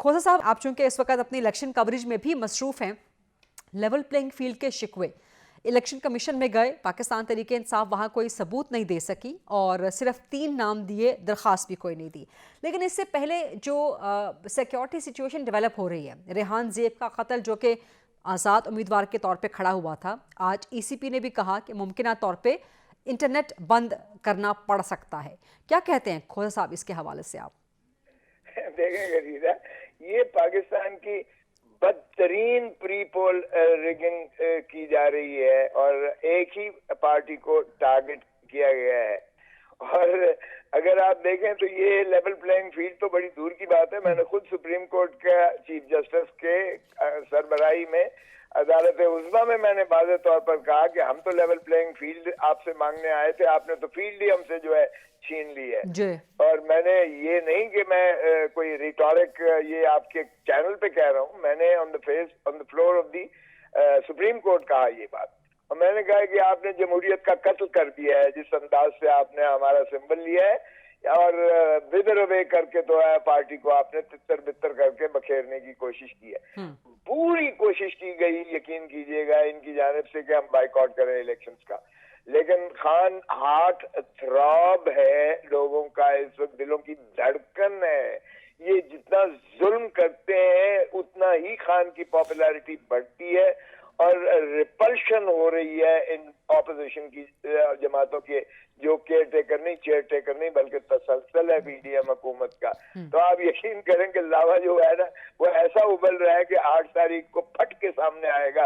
खोसा साहब, आप चूंकि इस वक्त अपनी इलेक्शन कवरेज में भी मसरूफ हैं, लेवल प्लेइंग फील्ड के शिकवे, इलेक्शन कमीशन में गए, पाकिस्तान तरीके इंसाफ वहाँ कोई सबूत नहीं दे सकी और सिर्फ 3 नाम दिए, दरख्वास्त भी कोई नहीं दी। लेकिन इससे पहले जो सिक्योरिटी सिचुएशन डेवलप हो रही है, रेहान ज़ेब का कत्ल जो कि आज़ाद उम्मीदवार के तौर पे खड़ा हुआ था, आज ECP ने भी कहा कि मुमकिन तौर पे इंटरनेट बंद करना पड़ सकता है। क्या कहते हैं खोसा साहब इसके हवाले से आप? देखें गरीदा, ये पाकिस्तान की बदतरीन प्री पोल रिगिंग की जा रही है और एक ही पार्टी को टारगेट किया गया है। और अगर आप देखें तो ये लेवल प्लेइंग फील्ड तो बड़ी दूर की बात है। मैंने खुद सुप्रीम कोर्ट का चीफ जस्टिस के सरबराही में अदालत उज़्मा में मैंने वाज़ेह तौर पर कहा कि हम तो लेवल प्लेइंग फील्ड आपसे मांगने आए थे, आपने तो फील्ड ही हमसे जो है छीन ली है। और मैंने ये नहीं कि मैं कोई रिटोरिक ये आपके चैनल पे कह रहा हूँ, मैंने on the floor of the supreme court कहा ये बात। और मैंने कहा कि आपने जमहूरियत का कत्ल कर दिया है जिस अंदाज से आपने हमारा सिंबल लिया है, और विदर अवे करके तो है पार्टी को आपने तितर बितर करके बखेरने की कोशिश की है। पूरी कोशिश की गई, यकीन कीजिएगा, इनकी जानिब से कि हम बाइकआउट करें इलेक्शंस का, लेकिन खान हार्ट थ्रॉब है लोगों का, इस वक्त दिलों की धड़कन है। ये जितना जुल्म करते हैं उतना ही खान की पॉपुलैरिटी बढ़ती है और रिपल्शन हो रही है इन ऑपोजिशन की जमातों के, जो केयर टेकर नहीं, चेयर टेकर नहीं, बल्कि तसलसल है PDM हुकूमत का। तो आप यकीन करें कि लावा जो है ना वो ऐसा उबल रहा है कि 8 तारीख को फट के सामने आएगा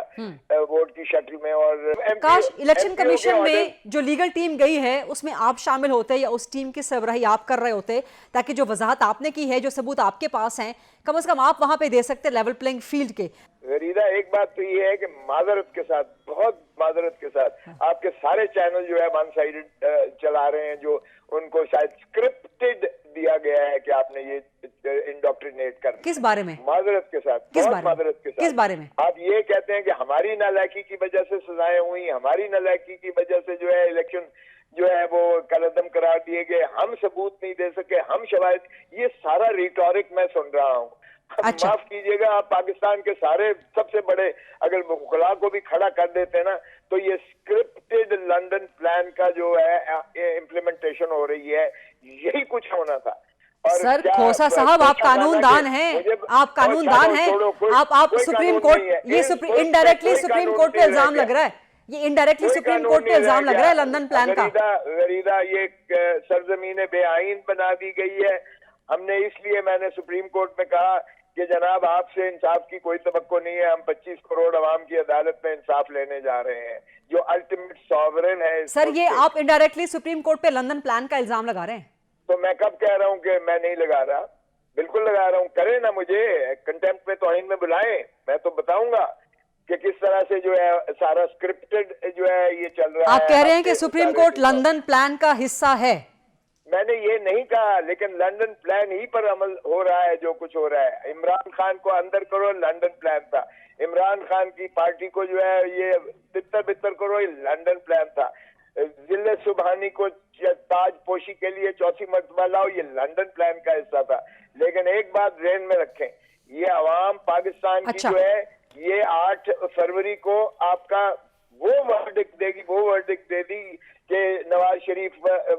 वोट की शक्ल में। और काश इलेक्शन कमीशन में जो लीगल टीम गई है उसमें आप शामिल होते या उस टीम की सरबराही आप कर रहे होते, ताकि जो वजाहत आपने की है, जो सबूत आपके पास हैं, कम से कम आप वहां पे दे सकते लेवल प्लेइंग फील्ड के। गरीदा, एक बात तो ये है कि माजरत के साथ, बहुत माजरत के साथ, आपके सारे चैनल जो है वन साइडेड चला रहे हैं, जो उनको शायद स्क्रिप्टेड दिया गया है कि आपने ये इंडोक्ट्रिनेट करना। किस बारे में? माजरत के साथ, माजरत के साथ। किस बारे में? आप ये कहते हैं कि हमारी नालायकी की वजह से सजाएं हुई, हमारी नालायकी की वजह से जो है इलेक्शन जो है वो कलअदम करार दिए गए, हम सबूत नहीं दे सके, हम शवाहिद, ये सारा रिटोरिक मैं सुन रहा हूँ। अच्छा। माफ कीजिएगा, आप पाकिस्तान के सारे सबसे बड़े अगर मुखला को भी खड़ा कर देते हैं ना, तो ये स्क्रिप्टेड लंदन प्लान का जो है इम्प्लीमेंटेशन हो रही है, यही कुछ होना था। और सर खोसा साहब, आप कानूनदान हैं, आप कानूनदान हैं, आप सुप्रीम कोर्ट, ये इनडायरेक्टली सुप्रीम कोर्ट पे इल्जाम लग रहा है, ये इनडायरेक्टली सुप्रीम कोर्ट पे इल्जाम लग रहा है लंदन प्लान का। गरीदा, ये सरजमीन बेआईन बना दी गई है। हमने इसलिए, मैंने सुप्रीम कोर्ट में कहा कि जनाब आपसे इंसाफ की कोई तवक्को नहीं है, हम 25 करोड़ अवाम की अदालत में इंसाफ लेने जा रहे हैं, जो अल्टीमेट सॉवरेन है। सर ये आप इनडायरेक्टली सुप्रीम कोर्ट पे लंदन प्लान का इल्जाम लगा रहे हैं। तो मैं कब कह रहा हूँ कि मैं नहीं लगा रहा? बिल्कुल लगा रहा हूँ। करें ना, मुझे कंटेम्प्ट में, तौहीन में बुलाएं, मैं तो बताऊंगा कि किस तरह से जो है सारा स्क्रिप्टेड जो है ये चल रहा है। आप कह रहे हैं कि सुप्रीम कोर्ट लंदन प्लान का हिस्सा है? मैंने ये नहीं कहा, लेकिन लंदन प्लान ही पर अमल हो रहा है जो कुछ हो रहा है। इमरान खान को अंदर करो, लंदन प्लान था। इमरान खान की पार्टी को जो है ये तितर बितर करो, ये लंदन प्लान था। जिले सुबहानी को ताज पोशी के लिए 4सी मर्तबा लाओ, ये लंदन प्लान का हिस्सा था। लेकिन एक बात ध्यान में रखें, ये अवाम पाकिस्तान की जो है ये 8 फरवरी को आपका वो वर्डिक्ट दे दी कि नवाज शरीफ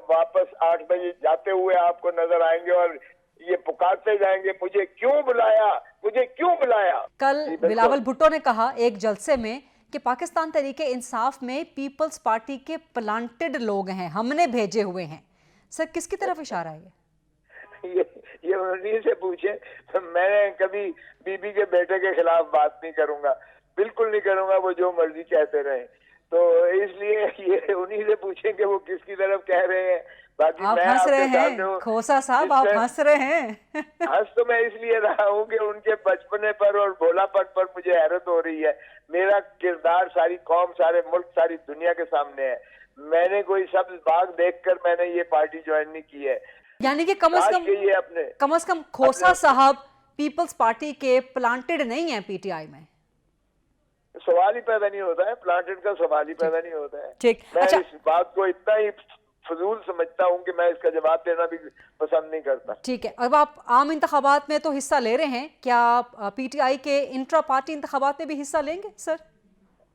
वापस 8 बजे जाते हुए आपको नजर आएंगे और ये पुकारते जाएंगे, मुझे क्यों बुलाया, मुझे क्यों बुलाया। कल बिलावल भुट्टो ने कहा एक जलसे में कि पाकिस्तान तरीके इंसाफ में पीपल्स पार्टी के प्लांटेड लोग हैं, हमने भेजे हुए हैं। सर किसकी तरफ इशारा है ये उन्हीं से पूछे। मैं कभी बीबी के बेटे के खिलाफ बात नहीं करूंगा, बिल्कुल नहीं करूंगा, वो जो मर्जी कहते रहे। तो इसलिए ये उन्हीं से पूछें कि वो किसकी तरफ कह रहे हैं। बाकी आप हंस रहे हैं खोसा साहब, आप हंस रहे हैं। हंस तो मैं इसलिए रहा हूँ कि उनके बचपने पर और भोलापन पर मुझे हैरत हो रही है। मेरा किरदार सारी कौम, सारे मुल्क, सारी दुनिया के सामने है। मैंने कोई सब्ज बाग देखकर मैंने ये पार्टी ज्वाइन नहीं की है। यानी कि कम से कम खोसा साहब पीपल्स पार्टी के प्लांटेड नहीं है PTI में। सवाल ही पैदा नहीं होता है, प्लांटेड का सवाल ही पैदा नहीं होता है। ठीक, मैं इस बात को इतना ही फजूल समझता हूँ कि मैं इसका जवाब देना भी पसंद नहीं करता। ठीक है, अब आप आम इंतखाबात में तो हिस्सा ले रहे हैं, क्या पीटीआई के इंट्रा पार्टी इंतखाबात में भी हिस्सा लेंगे सर?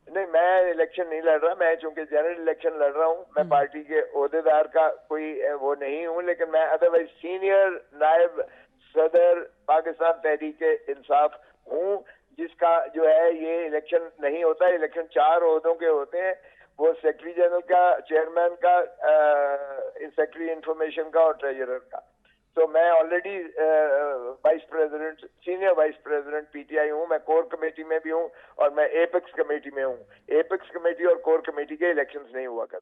नहीं, मैं इलेक्शन नहीं लड़ रहा। मैं चूंकि जनरल इलेक्शन लड़ रहा हूँ, मैं पार्टी के ओहदेदार का कोई वो नहीं हूँ, लेकिन मैं अदरवाइज सीनियर नायब सदर पाकिस्तान तहरीक इंसाफ हूँ, जिसका जो है ये इलेक्शन नहीं होता। इलेक्शन 4 ओहदों के होते हैं, वो सेक्रेटरी जनरल का, चेयरमैन का, सेक्रेटरी इंफॉर्मेशन का और ट्रेजरर का। तो मैं already vice president, senior vice president PTI हूँ। मैं कोर कमेटी में भी हूँ और मैं एपेक्स कमेटी में हूँ। एपेक्स कमेटी और कोर कमेटी के इलेक्शंस नहीं हुआ करते।